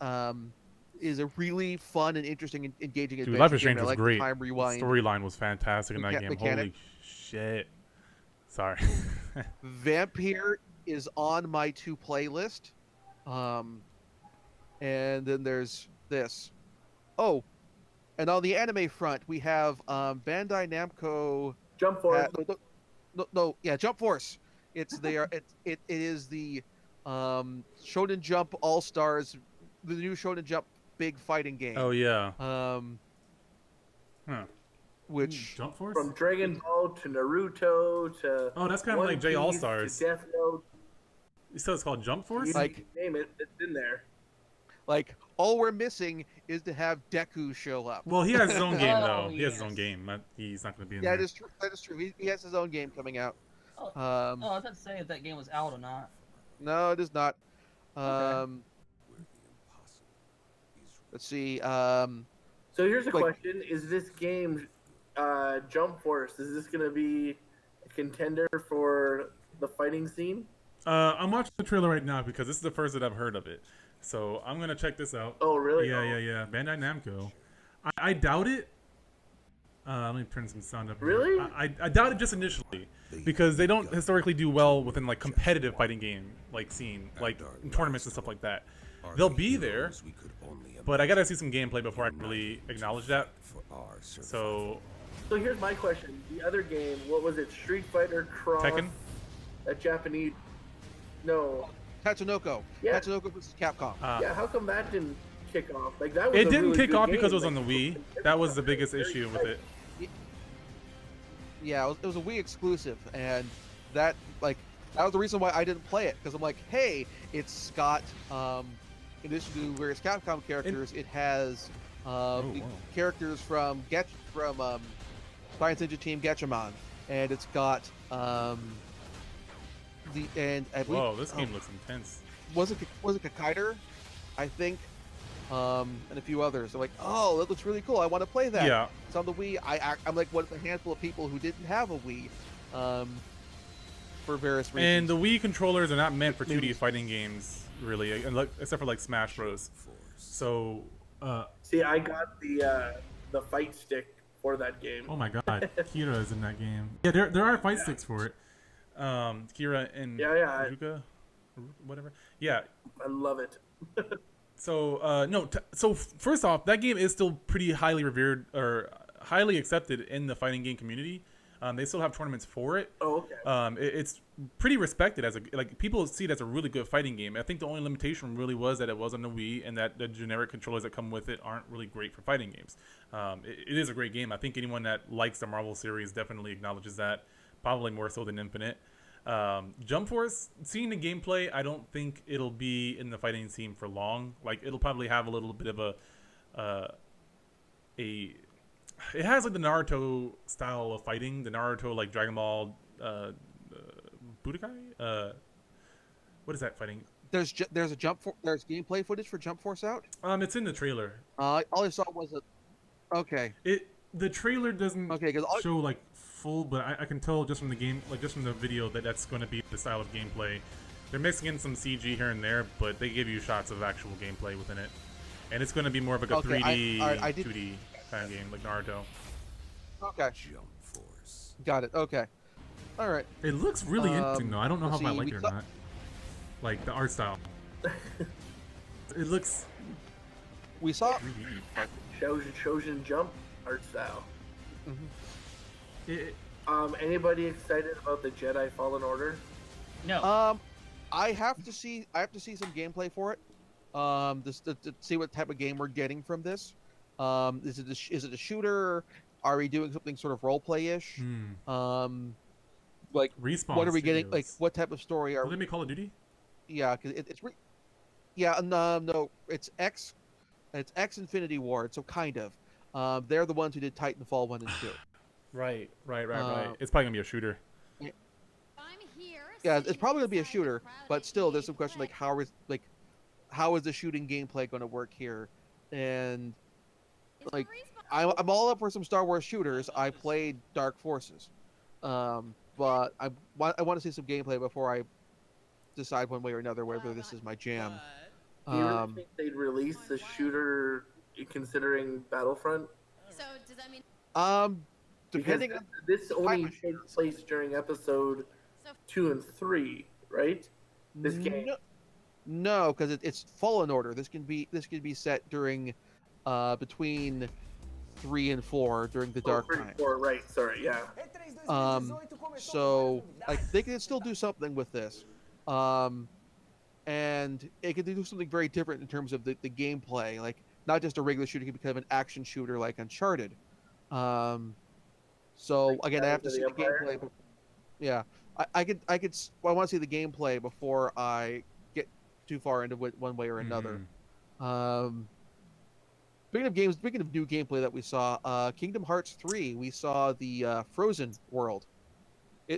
is a really fun and interesting and engaging adventure. Dude, Life is game. Strange I was like the great. time The rewind. storyline was fantastic in that game. Mechanic. Holy shit! Sorry. Vampire is on my to play list. And then there's this. Oh, and on the anime front, we have Bandai Namco. Jump Force. Jump Force. It is the Shonen Jump All Stars, the new Shonen Jump big fighting game. Oh yeah. Which Jump Force. From Dragon Ball to Naruto to. Oh, that's kind of like J All Stars. Death Note. So it's called Jump Force. You Like- name it, it's in there. like all we're missing is to have Deku show up. Well, he has his own game Oh, though. He has his yes. own game. He's not going to be in Yeah, there. that is true. That is true. He has his own game coming out. Oh, I was about to say if that game was out or not. No, it is not. Okay. Let's see. So here's a Like- question: is this game, Jump Force, is this gonna be a contender for the fighting scene? I'm watching the trailer right now because this is the first that I've heard of it. So I'm gonna check this out. Oh, really? Yeah. Bandai Namco. I doubt it. Let me turn some sound up. here. Really? I doubt it just initially because they don't historically do well within like competitive fighting game like scene, like in tournaments and stuff like that. They'll be there, but I gotta see some gameplay before I can really acknowledge that. So So here's my question: the other game, what was it? Street Fighter Cross. Tekken? That Japanese. No. Tatsunoko. Yeah. Tatsunoko versus Capcom. Yeah. How come that didn't kick off? Like that was. it a didn't really kick good off game. because it was on the Like, Wii. That was the biggest issue with it. Yeah, it was a Wii exclusive, and that was the reason why I didn't play it because I'm like, hey, it's got in addition to various Capcom characters, it has the wow. characters from Science Ninja Team Getchamon, and it's got I believe, Whoa, this game looks intense. was it Kakaider, I think, and a few others. I'm like, oh, that looks really cool. I want to play that. Yeah. It's on the Wii. I'm like one of the handful of people who didn't have a Wii. for various reasons. And the Wii controllers are not meant for 2D fighting games, really, except for like Smash Bros. So, See, I got the fight stick for that game. oh my God, Kira is in that game. Yeah, there are fight sticks for it. Kira and Ruka, or whatever. Yeah, I love it. So so first off, that game is still pretty highly revered or highly accepted in the fighting game community. They still have tournaments for it. Oh, okay. It's pretty respected as people see it as a really good fighting game. I think the only limitation really was that it was on the Wii and that the generic controllers that come with it aren't really great for fighting games. It is a great game. I think anyone that likes the Marvel series definitely acknowledges that, probably more so than Infinite. Jump Force, seeing the gameplay, I don't think it'll be in the fighting scene for long. Like, it'll probably have a little bit of it has like the Naruto style of fighting, the Naruto like Dragon Ball Budokai. What is that fighting? There's gameplay footage for Jump Force out. It's in the trailer. All I saw was okay. The trailer doesn't because show like full, but I can tell just from the game, like just from the video, that that's going to be the style of gameplay. They're mixing in some CG here and there, but they give you shots of actual gameplay within it, and it's going to be more of like a 3D, 2D kind of game, like Naruto. Okay. Jump Force. Got it. Okay. All right. It looks really interesting though. I don't know how I like it or saw... not. Like the art style. It looks. We saw. Shojin Jump art style. Mm-hmm. Anybody excited about the Jedi Fallen Order? No. I have to see some gameplay for it. Just to see what type of game we're getting from this. Is it a shooter? Are we doing something sort of role play-ish? Like Respawn what are we getting? Studios. Like what type of story are? Will they make Call of Duty? Yeah, because no, it's X Infinity Ward, so kind of. They're the ones who did Titanfall 1 and 2. Right. It's probably gonna be a shooter. Yeah, it's probably gonna be a shooter, but still, there's some question like how is the shooting gameplay going to work here? And like, I'm all up for some Star Wars shooters. I played Dark Forces, but I want to see some gameplay before I decide one way or another whether this is my jam. Do you really think they'd release the shooter considering Battlefront? So does that mean? Depending because on this only takes place during episode 2 and 3, right? This game. No, because it's Fallen Order. This can be set during, between 3 and 4 during the Dark Time. 4, right? Sorry, yeah. So like they can still do something with this, and it can do something very different in terms of the gameplay. Like not just a regular shooter, it can be kind of an action shooter like Uncharted. So again, I have to see the gameplay. But, yeah, I want to see the gameplay before I get too far into it one way or another. Speaking of new gameplay that we saw, Kingdom Hearts 3, we saw the Frozen world,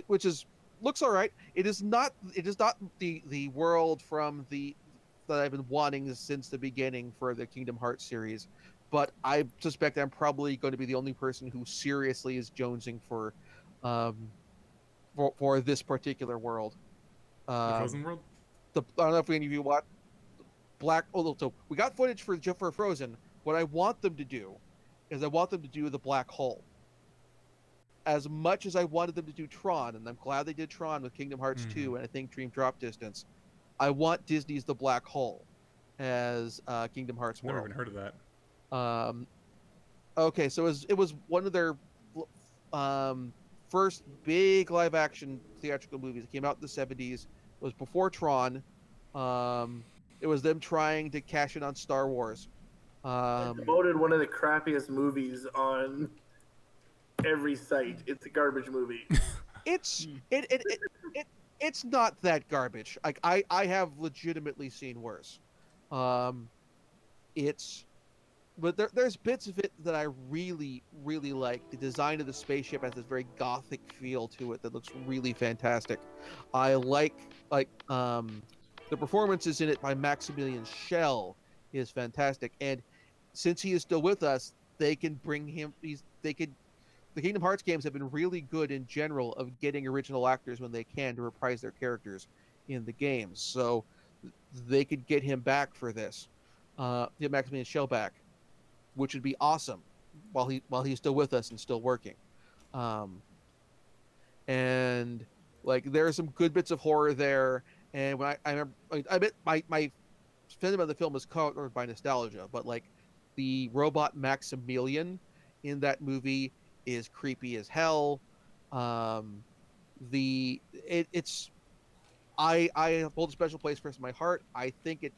which looks all right. It is not the world from that I've been wanting since the beginning for the Kingdom Hearts series, but I suspect I'm probably going to be the only person who seriously is jonesing for this particular world. The Frozen world. I don't know if any of you watch Black. Oh, so we got footage for Frozen. What I want them to do is I want them to do the black hole. As much as I wanted them to do Tron, and I'm glad they did Tron with Kingdom Hearts 2 and I think Dream Drop Distance, I want Disney's The Black Hole as Kingdom Hearts World. Never even heard of that. Okay, so it was one of their first big live-action theatrical movies. It came out in the 70s. It was before Tron. It was them trying to cash in on Star Wars. Voted one of the crappiest movies on every site. It's a garbage movie. It's not that garbage. Like I have legitimately seen worse. But there's bits of it that I really, really like. The design of the spaceship has this very gothic feel to it that looks really fantastic. I like the performances in it by Maximilian Schell is fantastic. And since he is still with us, they can bring him. They could the Kingdom Hearts games have been really good in general of getting original actors when they can to reprise their characters in the games. So they could get him back for this, get Maximilian Schell back, which would be awesome while he's still with us and still working. And like there are some good bits of horror there. And when I remember, I bet my feeling about the film is colored by nostalgia, but like the robot Maximilian in that movie is creepy as hell. I hold a special place for it in my heart. I think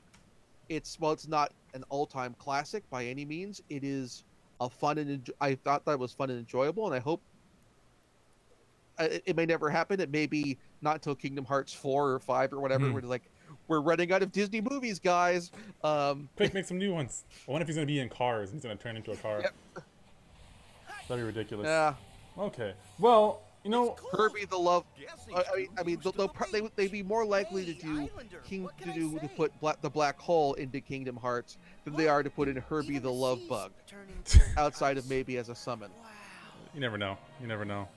it's while it's not an all-time classic by any means, it is a fun and I thought that was fun and enjoyable, and I hope it may never happen. It may be not until Kingdom Hearts 4 or 5 or whatever. We're running out of Disney movies, guys. Quick, make some new ones. I wonder if he's gonna be in cars and he's gonna turn into a car. Yep. That'd be ridiculous. Yeah. Okay. Well, you know, Herbie the Love. They'd be more likely to do to put the black hole into Kingdom Hearts than they are to put in Herbie the Love Bug, outside of maybe as a summon. you never know. You never know.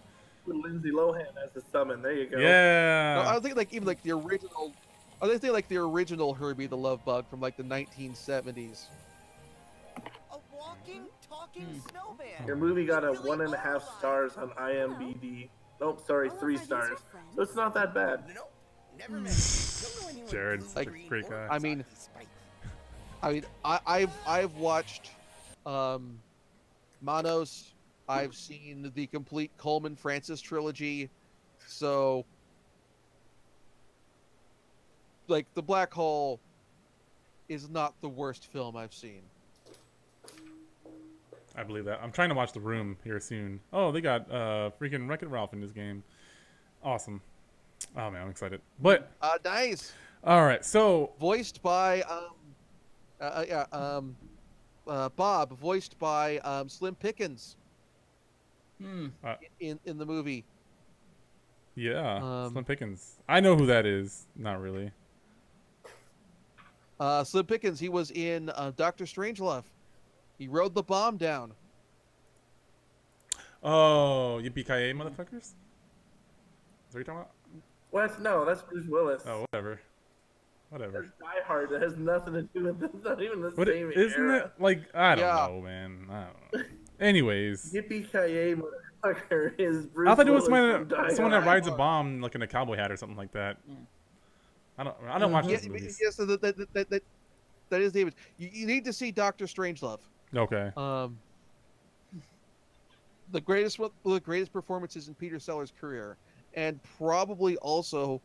Lindsay Lohan as a summon. There you go. Yeah. No, I don't think like even like the original. I think like the original Herbie the Love Bug from like the 1970s. A walking, talking snowman. Your movie got a 1.5 stars on IMDb. Nope, sorry, 3 stars. So it's not that bad. Never met. Jared's such a great guy. I mean, I've watched Manos. I've seen the complete Coleman Francis trilogy, so like the Black Hole is not the worst film I've seen. I believe that. I'm trying to watch The Room here soon. Oh, they got freaking Wreck-It Ralph in this game. Awesome. Oh man, I'm excited. But Nice. all right, so Voiced by Bob, voiced by Slim Pickens in the movie. yeah, Slim Pickens. I know who that is. Not really. Slim Pickens, he was in Doctor Strangelove. He rode the bomb down. Oh, yippee-ki-yay, motherfuckers? Is that what you're talking about? What? No, that's Bruce Willis. Oh, whatever. Whatever. That's Die Hard. That has nothing to do with. It's not even the What, same isn't era. it like I don't Yeah. know, man. I don't know. Anyways, Yippee-ki-yay, motherfucker, is Bruce I thought it was Willis from Die someone that Hard. rides a bomb like in a cowboy hat or something like that. I don't watch those movies. Yes, that is David. You need to see Doctor Strangelove. Okay. The greatest one of the greatest performances in Peter Sellers' career, and probably also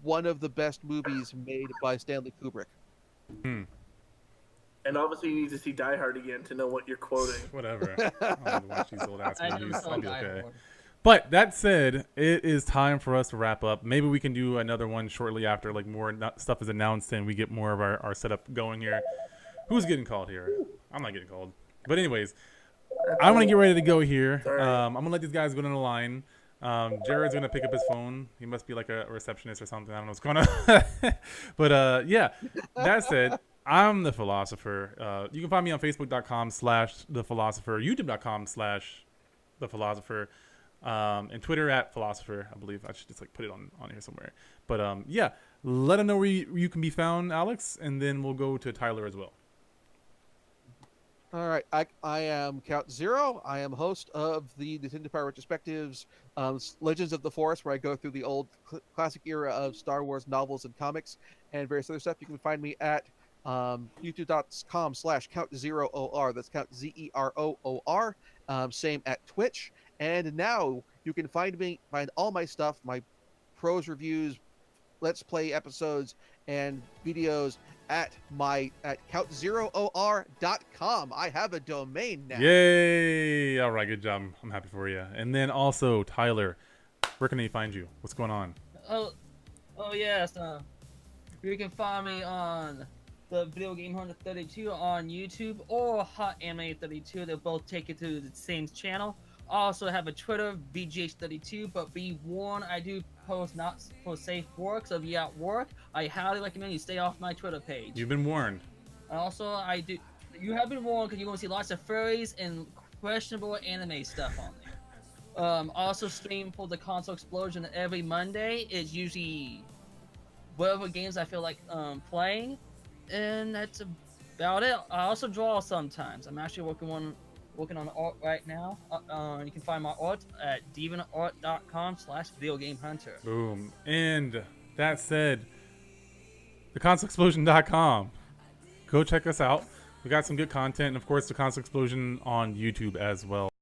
one of the best movies made by Stanley Kubrick. And obviously, you need to see Die Hard again to know what you're quoting. Whatever. I don't want to watch these old ass I never movies. saw I'll be Die okay. Hard. But that said, it is time for us to wrap up. Maybe we can do another one shortly after, like more stuff is announced and we get more of our setup going here. Who's getting called here? I'm not getting called. But anyways, I'm gonna get ready to go here. I'm gonna let these guys go down the line. Jared's gonna pick up his phone. He must be like a receptionist or something. I don't know what's going on. But yeah, that said, I'm the Philosopher. You can find me on Facebook.com/thephilosopher, YouTube.com/thephilosopher, and Twitter @philosopher. I believe I should just like put it on here somewhere. But yeah, let them know where you can be found, Alex, and then we'll go to Tyler as well. All right, I am Count Zero. I am host of the Nintendo Power Retrospectives, Legends of the Forest, where I go through the old classic era of Star Wars novels and comics and various other stuff. You can find me at youtube.com/CountZeroOR. That's Count ZEROOR. Same at Twitch. And now you can find all my stuff, my pros reviews, Let's Play episodes, and videos at CountZeroOR.com. I have a domain now. Yay! All right, good job. I'm happy for you. And then also, Tyler, where can they find you? What's going on? Oh yes. You can find me on the Video Game Hunter 32 on YouTube or Hot Anime 32. They both take you to the same channel. I also have a Twitter, VGH32, but be warned, I do post not for safe work, so if you're at work, I highly recommend you stay off my Twitter page. You've been warned. And also, you have been warned because you're going to see lots of furries and questionable anime stuff on there. I also stream for the Console Explosion every Monday. It's usually whatever games I feel like playing, and that's about it. I also draw sometimes. I'm actually working on art right now. You can find my art at deviantart.com/videogamehunter. Boom. And that said, theconsoleexplosion.com. Go check us out. We got some good content, and of course, the Console Explosion on YouTube as well.